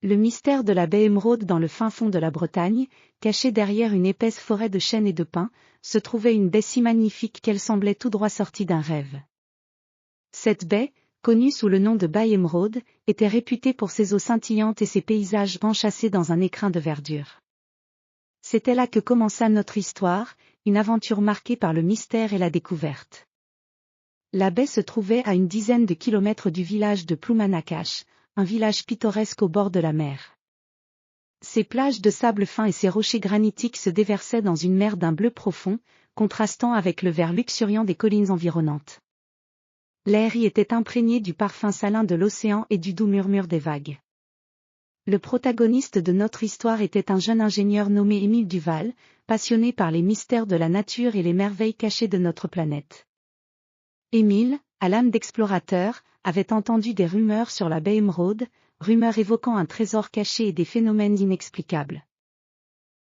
Le mystère de la baie Émeraude dans le fin fond de la Bretagne, cachée derrière une épaisse forêt de chênes et de pins, se trouvait une baie si magnifique qu'elle semblait tout droit sortie d'un rêve. Cette baie, connue sous le nom de Baie Émeraude, était réputée pour ses eaux scintillantes et ses paysages enchâssés dans un écrin de verdure. C'était là que commença notre histoire, une aventure marquée par le mystère et la découverte. La baie se trouvait à une dizaine de kilomètres du village de Ploumanac'h, un village pittoresque au bord de la mer. Ses plages de sable fin et ses rochers granitiques se déversaient dans une mer d'un bleu profond, contrastant avec le vert luxuriant des collines environnantes. L'air y était imprégné du parfum salin de l'océan et du doux murmure des vagues. Le protagoniste de notre histoire était un jeune ingénieur nommé Émile Duval, passionné par les mystères de la nature et les merveilles cachées de notre planète. Émile, à l'âme d'explorateur, avait entendu des rumeurs sur la baie Émeraude, rumeurs évoquant un trésor caché et des phénomènes inexplicables.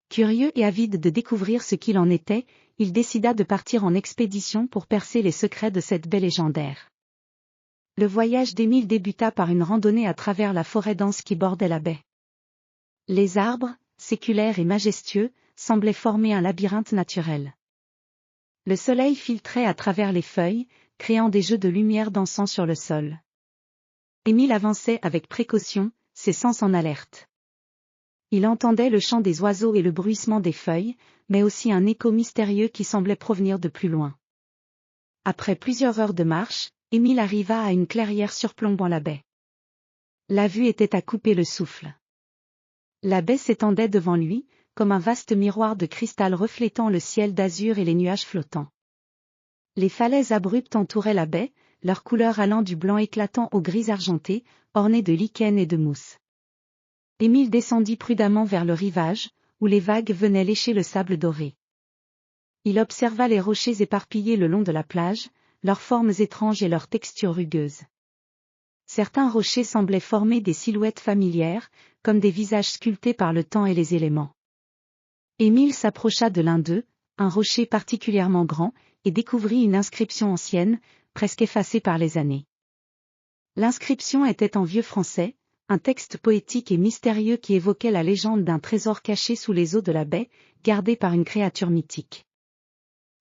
Curieux et avide de découvrir ce qu'il en était, il décida de partir en expédition pour percer les secrets de cette baie légendaire. Le voyage d'Émile débuta par une randonnée à travers la forêt dense qui bordait la baie. Les arbres, séculaires et majestueux, semblaient former un labyrinthe naturel. Le soleil filtrait à travers les feuilles, créant des jeux de lumière dansant sur le sol. Émile avançait avec précaution, ses sens en alerte. Il entendait le chant des oiseaux et le bruissement des feuilles, mais aussi un écho mystérieux qui semblait provenir de plus loin. Après plusieurs heures de marche, Émile arriva à une clairière surplombant la baie. La vue était à couper le souffle. La baie s'étendait devant lui, comme un vaste miroir de cristal reflétant le ciel d'azur et les nuages flottants. Les falaises abruptes entouraient la baie, leur couleur allant du blanc éclatant au gris argenté, orné de lichens et de mousse. Émile descendit prudemment vers le rivage, où les vagues venaient lécher le sable doré. Il observa les rochers éparpillés le long de la plage, leurs formes étranges et leurs textures rugueuses. Certains rochers semblaient former des silhouettes familières, comme des visages sculptés par le temps et les éléments. Émile s'approcha de l'un d'eux, un rocher particulièrement grand, et découvrit une inscription ancienne, presque effacée par les années. L'inscription était en vieux français, un texte poétique et mystérieux qui évoquait la légende d'un trésor caché sous les eaux de la baie, gardé par une créature mythique.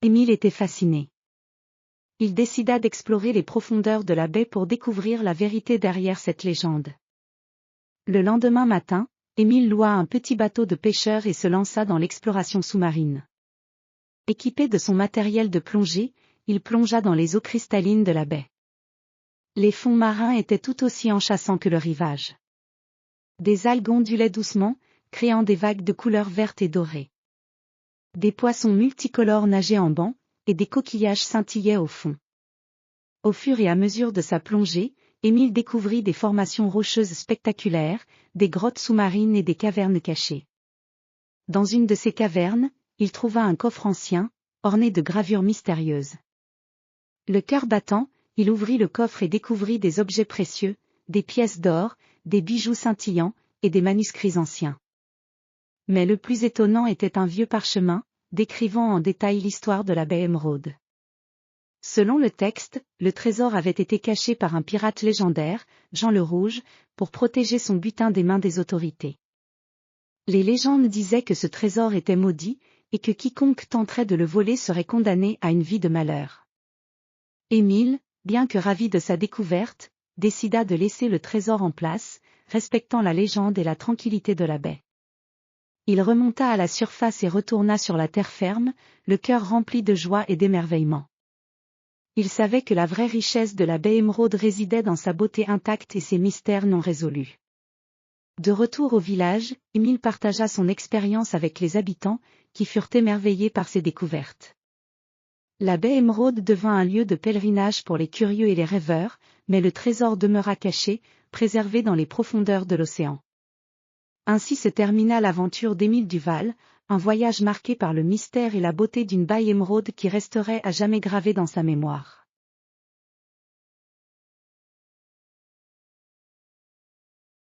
Émile était fasciné. Il décida d'explorer les profondeurs de la baie pour découvrir la vérité derrière cette légende. Le lendemain matin, Émile loua un petit bateau de pêcheur et se lança dans l'exploration sous-marine. Équipé de son matériel de plongée, il plongea dans les eaux cristallines de la baie. Les fonds marins étaient tout aussi enchâssants que le rivage. Des algues ondulaient doucement, créant des vagues de couleurs vertes et dorées. Des poissons multicolores nageaient en bancs, et des coquillages scintillaient au fond. Au fur et à mesure de sa plongée, Émile découvrit des formations rocheuses spectaculaires, des grottes sous-marines et des cavernes cachées. Dans une de ces cavernes, il trouva un coffre ancien, orné de gravures mystérieuses. Le cœur battant, il ouvrit le coffre et découvrit des objets précieux, des pièces d'or, des bijoux scintillants, et des manuscrits anciens. Mais le plus étonnant était un vieux parchemin, décrivant en détail l'histoire de la baie Émeraude. Selon le texte, le trésor avait été caché par un pirate légendaire, Jean le Rouge, pour protéger son butin des mains des autorités. Les légendes disaient que ce trésor était maudit, et que quiconque tenterait de le voler serait condamné à une vie de malheur. Émile, bien que ravi de sa découverte, décida de laisser le trésor en place, respectant la légende et la tranquillité de la baie. Il remonta à la surface et retourna sur la terre ferme, le cœur rempli de joie et d'émerveillement. Il savait que la vraie richesse de la baie Émeraude résidait dans sa beauté intacte et ses mystères non résolus. De retour au village, Émile partagea son expérience avec les habitants, qui furent émerveillés par ses découvertes. La baie Émeraude devint un lieu de pèlerinage pour les curieux et les rêveurs, mais le trésor demeura caché, préservé dans les profondeurs de l'océan. Ainsi se termina l'aventure d'Émile Duval, un voyage marqué par le mystère et la beauté d'une baie Émeraude qui resterait à jamais gravée dans sa mémoire.